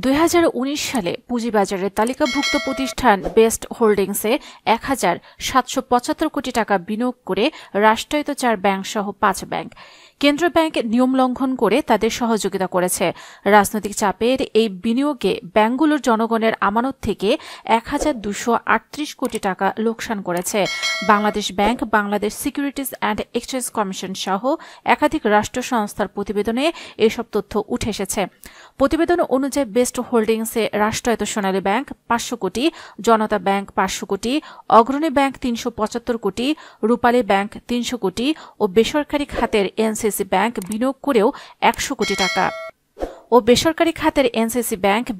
2019 সালে পুঁজিবাজারে তালিকাভুক্ত প্রতিষ্ঠান বেস্ট হোল্ডিংসে 1,775 কোটি টাকা বিনিয়োগ করে রাষ্ট্রায়ত্ত 4 ব্যাংক সহ 5 ব্যাংক। কেন্দ্রীয় ব্যাংক নিয়ম লঙ্ঘন করে তাদের সহযোগিতা করেছে। রাজনৈতিক চাপের এই বিনিয়োগে ব্যাংকগুলোর জনগণের আমানত থেকে 1,238 কোটি টাকা লোকসান করেছে। Bangladesh bank, Bangladesh securities and exchange commission সহ একাধিক রাষ্ট্র সংস্থার প্রতিবেদনে এসব তথ্য উঠে এসেছে। প্রতিবেদন অনুযায়ী বেস্ট হোল্ডিংসে রাষ্ট্রায়ত্ত সোনালী ব্যাংক 500 কোটি, জনতা ব্যাংক 500 কোটি, অগ্রণী ব্যাংক 375 কোটি, রূপালী ব্যাংক 300 কোটি ও বেসরকারি খাতের এনসিসি ব্যাংক বিনিয়োগ করেও 100 কোটি টাকা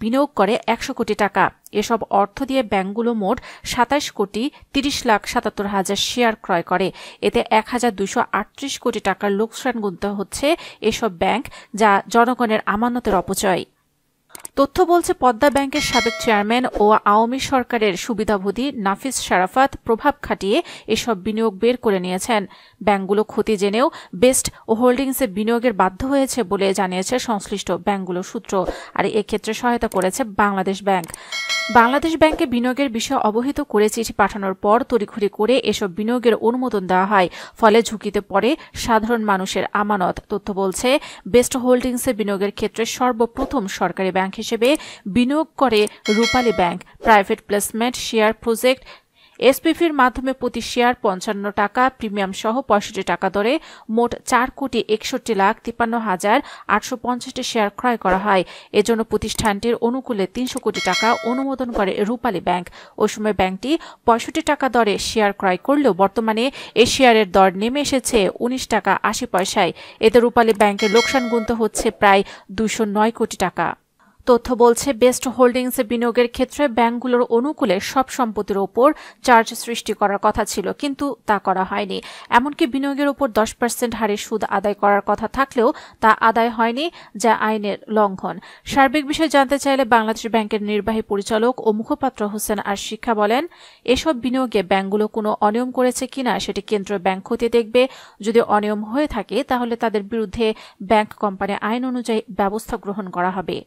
বিনিয়োগ করে 100 কোটি টাকা। এসব অর্থ দিয়ে ব্যাংকগুলো মোট 27 কোটি 30,77,000 শেয়ার ক্রয় করে। এতে 1,238 কোটি টাকার লোকসান গুনতে হচ্ছে এসব ব্যাংক, যা জনগণের আমানতের অপচয়। তথ্য বলছে, পদ্মা ব্যাংকের সাবেক চেয়ারম্যান ও আওয়ামী সরকারের সুবিধাভোগী নাফিস শারাফাত প্রভাব খাটিয়ে এসব বিনিয়োগ বের করে নিয়েছেন। ব্যাংকগুলো ক্ষতি জেনেও বেস্ট হোল্ডিংসে বিনিয়োগের বাধ্য হয়েছে বলে জানিয়েছে সংশ্লিষ্ট ব্যাংকগুলোর সূত্র। আর এক্ষেত্রে সহায়তা করেছে বাংলাদেশ ব্যাংক। বাংলাদেশ ব্যাংকে বিনিয়োগের বিষয়ে অবহিত করে চিঠি পাঠানোর পর তড়িঘড়ি করে এসব বিনিয়োগের অনুমোদন দেওয়া হয়। ফলে ঝুঁকিতে পড়ে সাধারণ মানুষের আমানত। তথ্য বলছে, বেস্ট হোল্ডিংসে বিনিয়োগের ক্ষেত্রে সর্বপ্রথম সরকারি ব্যাংক হিসেবে বিনিয়োগ করে Rupali bank. Private placement share project এসপিপির মাধ্যমে প্রতি শেয়ার 55 টাকা প্রিমিয়াম সহ 65 টাকা দরে মোট 4,61,53,850 শেয়ার ক্রয় করা হয়। এজন্য প্রতিষ্ঠানটির অনুকূলে 300 কোটি টাকা অনুমোদন করে রূপালী ব্যাংক। ওই সময় ব্যাংকটি 65 টাকা দরে শেয়ার ক্রয় করলেও বর্তমানে এ শেয়ারের দর নেমে এসেছে 19 টাকা 80 পয়সায়। এতে রূপালী ব্যাংকের লোকসান গুনতে হচ্ছে প্রায় 209 কোটি টাকা। তথ্য বলছে, বেস্ট হোল্ডিংসে বিনিয়োগের ক্ষেত্রে ব্যাংকগুলোর অনুকূলে সব সম্পত্তির ওপর চার্জ সৃষ্টি করার কথা ছিল, কিন্তু তা করা হয়নি। এমনকি বিনিয়োগের ওপর 10% হারে সুদ আদায় করার কথা থাকলেও তা আদায় হয়নি, যা আইনের লঙ্ঘন। সার্বিক বিষয় জানতে চাইলে বাংলাদেশ ব্যাংকের নির্বাহী পরিচালক ও মুখপাত্র হোসেন আর শিক্ষা বলেন, এসব বিনিয়োগে ব্যাংকগুলো কোনো অনিয়ম করেছে কিনা সেটি কেন্দ্রীয় ব্যাংক খতিয়ে দেখবে। যদি অনিয়ম হয়ে থাকে তাহলে তাদের বিরুদ্ধে ব্যাংক কোম্পানি আইন অনুযায়ী ব্যবস্থা গ্রহণ করা হবে।